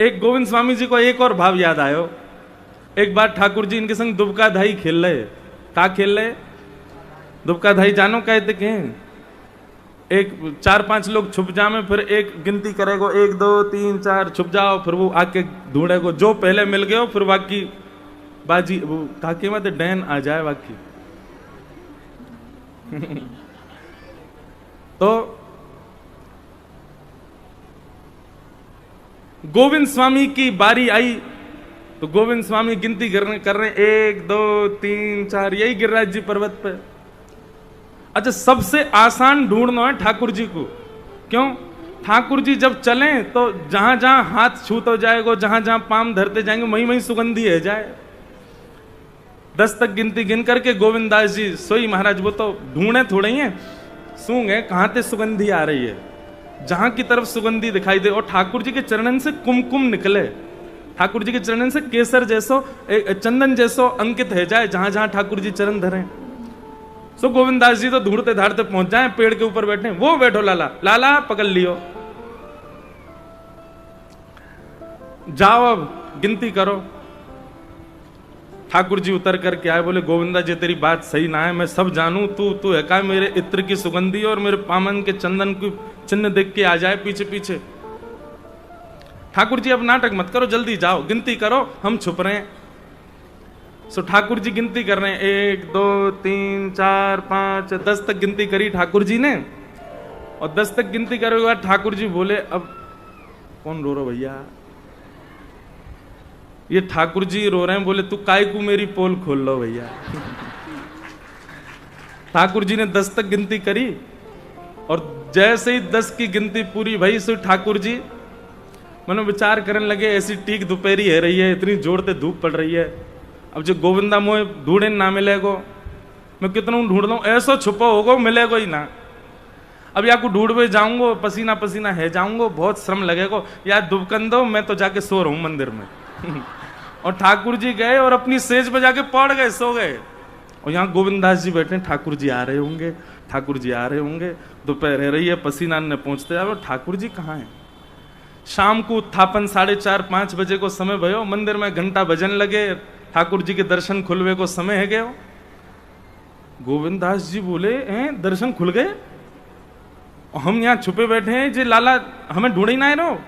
एक गोविंद स्वामी जी को एक और भाव याद आयो। एक बार ठाकुर जी इनके संग दुबका धाई खेल रहे। का खेल रहे? दुबका धाई जानो कहते के एक 4-5 लोग छुप जामे, फिर एक गिनती करेगो 1 2 3 4 छुप जाओ, फिर वो आके ढूंढेगो, जो पहले मिल गए फिर बाकी बाजी वो काके मत डैन आ जाए बाकी। तो गोविंद स्वामी की बारी आई तो गोविंद स्वामी गिनती कर रहे 1 2 3 4, यही गिरिराज जी पर्वत पे। अच्छा, सबसे आसान ढूंढना है ठाकुर जी को। क्यों? ठाकुर जी जब चलें तो जहां जहां हाथ छूत हो जाएगा, जहां जहां पाम धरते जाएंगे, वहीं वहीं सुगंधी है जाए। 10 तक गिनती गिन करके गोविंदास जी सोई महाराज वो तो ढूंढे थोड़े ही है, सूंघे कहां से सुगंधी आ रही है, जहां की तरफ सुगंधी दिखाई दे। और ठाकुर जी के चरणन से कुमकुम निकले, ठाकुर जी के चरणन से केसर जैसो चंदन जैसो अंकित है जाए जहां जहां ठाकुर जी चरण धरे। सो गोविंदास जी तो ढूंढते धाड़ते पहुंच जाए, पेड़ के ऊपर बैठे, वो बैठो लाला, लाला पकड़ लियो, जाओ अब गिनती करो। ठाकुर जी उतर करके आए, बोले गोविंदा जी तेरी बात सही ना है, मैं सब जानू, तू है का मेरे इत्र की सुगंधी और मेरे पामन के चंदन की चिन्ह देख के आ जाए पीछे पीछे। ठाकुर जी अब नाटक मत करो, जल्दी जाओ गिनती करो, हम छुप रहे हैं। सो ठाकुर जी गिनती कर रहे हैं, 1 2 3 4 5 10 तक गिनती करी ठाकुर जी ने। और 10 तक गिनती करने के बाद ठाकुर जी बोले अब कौन रो भैया? ये ठाकुर जी रो रहे हैं। बोले तू काय को मेरी पोल खोल लो भैया। ठाकुर जी ने 10 तक गिनती करी और जैसे ही 10 की गिनती पूरी भई सो ठाकुर जी मनो विचार करने लगे, ऐसी टीक दोपहरी है रही है, इतनी जोर से धूप पड़ रही है, अब जो गोविंदा मोए ढूंढे ना मिलेगो, मैं कितना ढूंढ लूं, ऐसा छुपा होगा मिलेगो ही ना। अब या को ढूंढवे जाऊंगो, पसीना पसीना है जाऊंगो, बहुत श्रम लगेगा, या दुबकन दो, मैं तो जाके सो रहा हूं मंदिर में। और ठाकुर जी गए और अपनी सेज पे जाके पड़ गए, सो गए। और यहाँ गोविंदास जी बैठे, ठाकुर जी आ रहे होंगे, ठाकुर जी आ रहे होंगे, दोपहर रही है, पसीना ने पहुंचते जाओ, ठाकुर जी कहाँ हैं? शाम को उत्थापन 4:30-5 बजे को समय भयो, मंदिर में घंटा बजन लगे, ठाकुर जी के दर्शन खुलवे को समय है गयो। गोविंदास जी बोले दर्शन खुल गए, हम यहाँ छुपे बैठे हैं, जे लाला हमें ढूंढ ही ना रहो।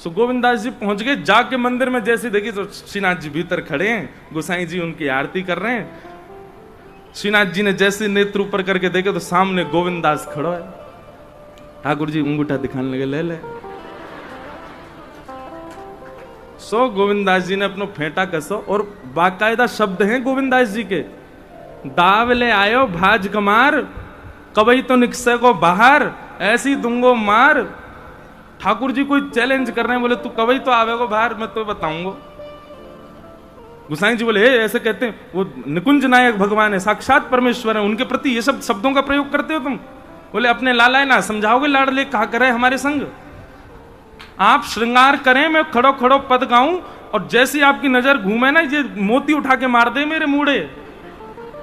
सो गोविंदास जी पहुंच गए, जाके मंदिर में जैसे देखी तो श्रीनाथ जी भीतर खड़े हैं, गोसाई जी उनकी आरती कर रहे हैं। श्रीनाथ जी ने जैसे नेत्र ऊपर करके देखे तो सामने गोविंदास खड़ा है। ठाकुर जी अंगूठा दिखाने लगे, ले ले। सो गोविंदास जी ने अपनो फेंटा कसो और बाकायदा शब्द हैं गोविंदास जी के, दाव ले आयो भाज कमार, कबई तो निकसे को बाहर, ऐसी दूंगो मार। ठाकुर जी कोई चैलेंज कर रहे हैं, बोले तू कबई तो आवेगो बाहर, मैं तो बताऊंगा। गुसाई जी बोले ऐसे कहते हैं, वो निकुंज नायक भगवान है, साक्षात परमेश्वर है, उनके प्रति ये सब शब्दों का प्रयोग करते हो तुम? बोले अपने लाला ना समझाओगे, लाडले कहा करे हमारे संग, आप श्रृंगार करें, मैं खड़ो खड़ो पद गाऊं, और जैसी आपकी नजर घूमे ना, ये मोती उठा के मार दे मेरे मूड़े।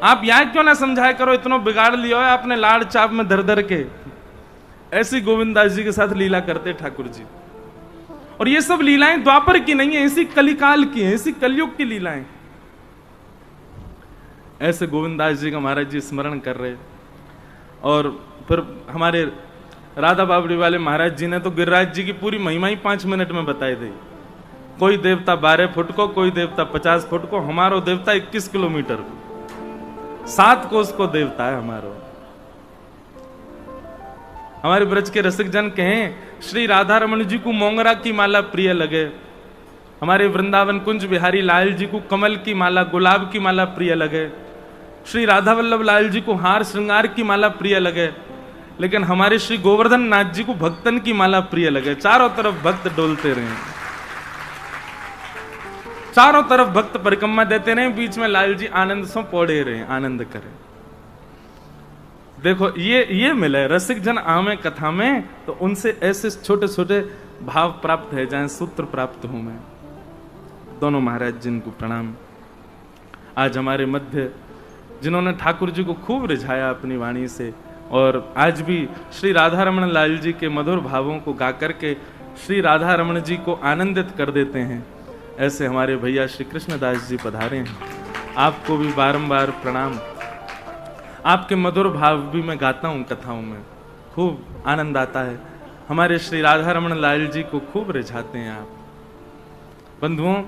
आप यहाँ क्यों ना समझाया करो, इतना बिगाड़ लिया है आपने लाड़ चाप में दर दर के। ऐसी गोविंदास जी के साथ लीला करते ठाकुर जी। और ये सब लीलाएं द्वापर की नहीं है, इसी कलिकाल की है, इसी कलयुग की लीलाएं। ऐसे गोविंदास जी का महाराज जी स्मरण कर रहे। और फिर हमारे राधा बाबड़ी वाले महाराज जी ने तो गिरिराज जी की पूरी महिमा ही 5 मिनट में बताई दी। कोई देवता 12 फुट को, कोई देवता 50 फुट को, हमारो देवता 21 किलोमीटर, 7 कोस को देवता है हमारो। हमारे ब्रज के रसिक जन कहें, श्री राधा रमन जी को मोंगरा की माला प्रिय लगे, हमारे वृंदावन कुंज बिहारी लाल जी को कमल की माला, गुलाब की माला प्रिय लगे, श्री राधा वल्लभ लाल जी को हार श्रृंगार की माला प्रिय लगे, लेकिन हमारे श्री गोवर्धन नाथ जी को भक्तन की माला प्रिय लगे। चारों तरफ भक्त डोलते रहे, चारों तरफ भक्त परिक्रमा देते रहे, बीच में लाल जी आनंद से पौड़े रहे, आनंद करें। देखो ये मिले रसिक जन आमे कथा में, तो उनसे ऐसे छोटे छोटे भाव प्राप्त है जाए, सूत्र प्राप्त हूं मैं। दोनों महाराज जिनको प्रणाम। आज हमारे मध्य जिन्होंने ठाकुर जी को खूब रिझाया अपनी वाणी से, और आज भी श्री राधा रमन लाल जी के मधुर भावों को गा करके श्री राधा रमण जी को आनंदित कर देते हैं। ऐसे हमारे भैया श्री कृष्णदास जी पधारे हैं। आपको भी बारंबार प्रणाम। आपके मधुर भाव भी मैं गाता हूँ कथाओं में, खूब आनंद आता है। हमारे श्री राधा रमण लाल जी को खूब रिझाते हैं आप। बंधुओं,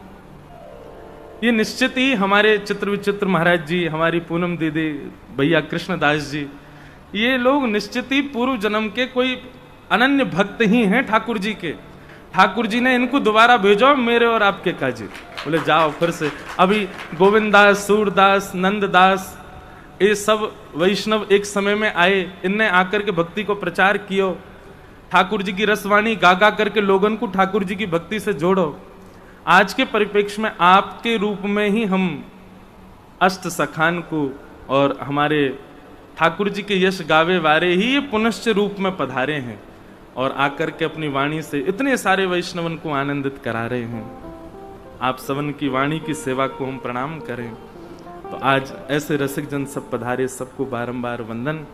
ये निश्चित ही हमारे चित्र विचित्र महाराज जी, हमारी पूनम दीदी, भैया कृष्णदास जी, ये लोग निश्चित ही पूर्व जन्म के कोई अनन्य भक्त ही हैं ठाकुर जी के। ठाकुर जी ने इनको दोबारा भेजो मेरे और आपके काजी। बोले जाओ फिर से। अभी गोविंदास, सूरदास, नंददास, ये सब वैष्णव एक समय में आए, इनने आकर के भक्ति को प्रचार कियो। ठाकुर जी की रसवाणी गा गा करके लोगों को ठाकुर जी की भक्ति से जोड़ो। आज के परिप्रेक्ष्य में आपके रूप में ही हम अष्ट सखान को और हमारे ठाकुर जी के यश गावे वारे ही ये पुनश्च रूप में पधारे हैं और आकर के अपनी वाणी से इतने सारे वैष्णवन को आनंदित करा रहे हैं। आप सबन की वाणी की सेवा को हम प्रणाम करें। तो आज ऐसे रसिक जन सब पधारे, सबको बारंबार वंदन।